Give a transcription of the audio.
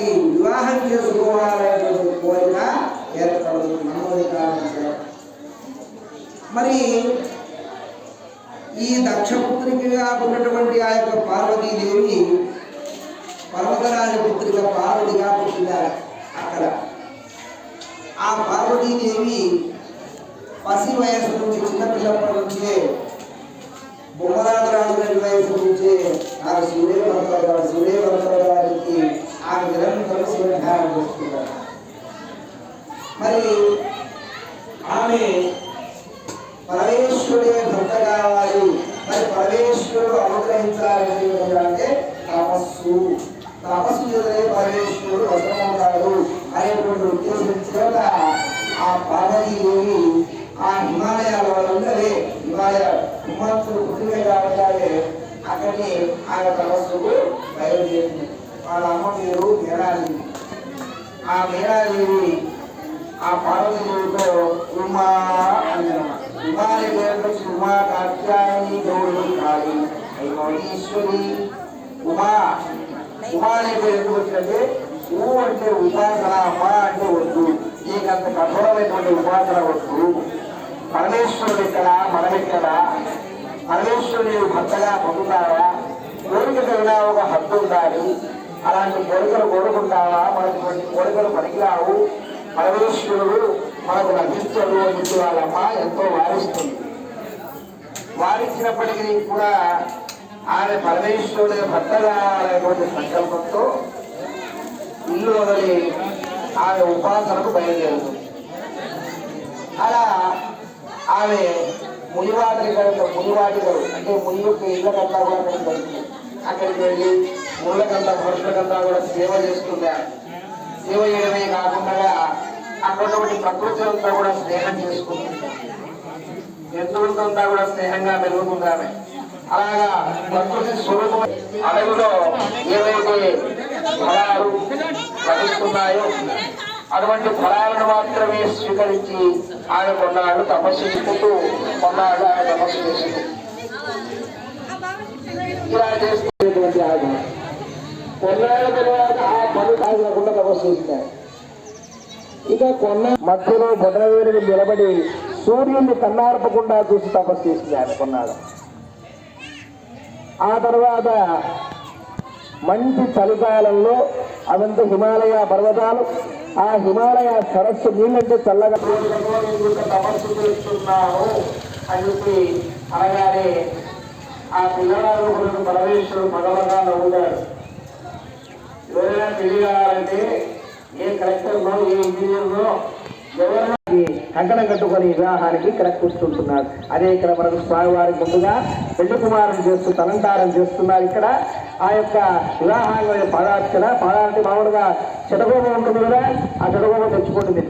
వారికి వివాహం చేసుకోవాలనేటువంటి కోరిక ఏర్పడుతుంది మనోడి కారణంగా. మరి ఈ దక్షపుత్రికగా ఉన్నటువంటి ఆ యొక్క పార్వతీదేవి పర్వతరాజ పుత్రిక పార్వతిగా పుట్టినారు. అక్కడ ఆ పార్వతీదేవి పసి వయసు నుంచి చిన్నపిల్లప్పటి నుంచే బొమ్మరాజరాజు వయసు నుంచే ఆ సూర్యవర్మ గారికి ఆ నిరంతరం శివధ్యానం చేస్తున్నారు. మరి ఆమె పరమేశ్వరుడే భర్త కావాలి, మరి పరమేశ్వరుడు అనుగ్రహించాలని అంటే తపస్సు చేసే పరమేశ్వరుడు వశమవుతాడు అనేటువంటి ఉద్దేశం చేత ఆ పార్వతీదేవి ఆ హిమాలయాల ఉన్నదే హిమాలయ పుట్టిన కావాలి అక్కడిని ఆయన తపస్సుకు బయలుదేరింది. వాళ్ళ అమ్మ పేరు మేడాదేవి. ఆ మేడాదేవి ఆ పార్వతీదేవితో ఉమా అందనమాట. ఉమాని పేరు ఉమా కాత్యాయని గౌరీ కాళీ ఐమౌళీశ్వరి. ఉమా అనే పేరు ఎందుకు వచ్చిందంటే ఊ అంటే ఉపాసన, అమ్మ అంటే వద్దు, నీకంత కఠోరమైనటువంటి ఉపాసన వద్దు. పరమేశ్వరుడు ఇక్కడ, మనం ఇక్కడ. పరమేశ్వరుడు భర్తగా పొందుతావా? కోరిక కలిగిన ఒక హద్దు ఉండాలి. అలాంటి కోరికలు కోరుకుంటావా? మనటువంటి కోరికలు పనికిరావు, పరమేశ్వరుడు మనకు లభించడు అని చెప్పి వాళ్ళమ్మ ఎంతో వారిస్తుంది. వారించినప్పటికీ కూడా ఆమె పరమేశ్వరుడు భర్త కావాలనేటువంటి సంకల్పంతో ఇల్లు వదిలి ఆమె ఉపాసనకు బయలుదేరుతుంది. అలా ఆమె మునివాటికలు అంటే ముని యొక్క ఇళ్ళకంతా కూడా అక్కడికి వెళ్తుంది. అక్కడికి వెళ్ళి ముళ్ళకంతా మనుషులకంతా కూడా సేవ చేస్తుంది. సేవ చేయడమే కాకుండా అక్కడ ప్రకృతి అంతా కూడా స్నేహం చేసుకుంటుంది. జంతువులతో కూడా స్నేహంగా మెరుగుతుంది ఆమె. అలాగా ప్రకృతి స్వరూపం అడవిలో ఏవైతే ఫలాలు లభిస్తున్నాయో అటువంటి ఫలాలను మాత్రమే స్వీకరించి ఆమె కొన్నాళ్ళు తపస్సు చేసుకుంటూ కొన్నాళ్ళు ఆమె తపస్సు చేసింది. ఇలా చేసుకునేటువంటి ఆమె కొన్నాళ్ళ తర్వాత ఆ పని కాకుండా తపస్సు చేసింది. ఇక కొన్న మధ్యలో బొడవేరుని నిలబడి సూర్యుడిని కన్నార్పకుండా చూసి తపస్సు చేసింది ఆమె కొన్నాడు. ఆ తర్వాత మంచి చలికాలంలో అదంతా హిమాలయ పర్వతాలు, ఆ హిమాలయ సరస్సు నీళ్ళంటే చల్లగా తపస్సు చేస్తున్నాను అని చెప్పి అనగానే ఆ పిల్లవాడు పరమేశ్వరుడు భగవంగా నవ్వుతాడు. ఎవరైనా తెలియాలంటే ఏ కలెక్టర్లో ఏ ఇంజనీర్లో ఎవరైనా కంకణం కట్టుకొని వివాహానికి ఇక్కడ కూర్చుంటున్నారు. అదే ఇక్కడ మనకు స్వామివారికి ముందుగా పెళ్లి కుమారులు చేస్తూ తలంటారం చేస్తున్నారు. ఇక్కడ ఆ యొక్క వివాహాంగ పాదార్చన పాదార్చి మామూలుగా చెడగోమ ఉంటుంది కదా, ఆ చెడగోమ తెచ్చుకుంటుంది.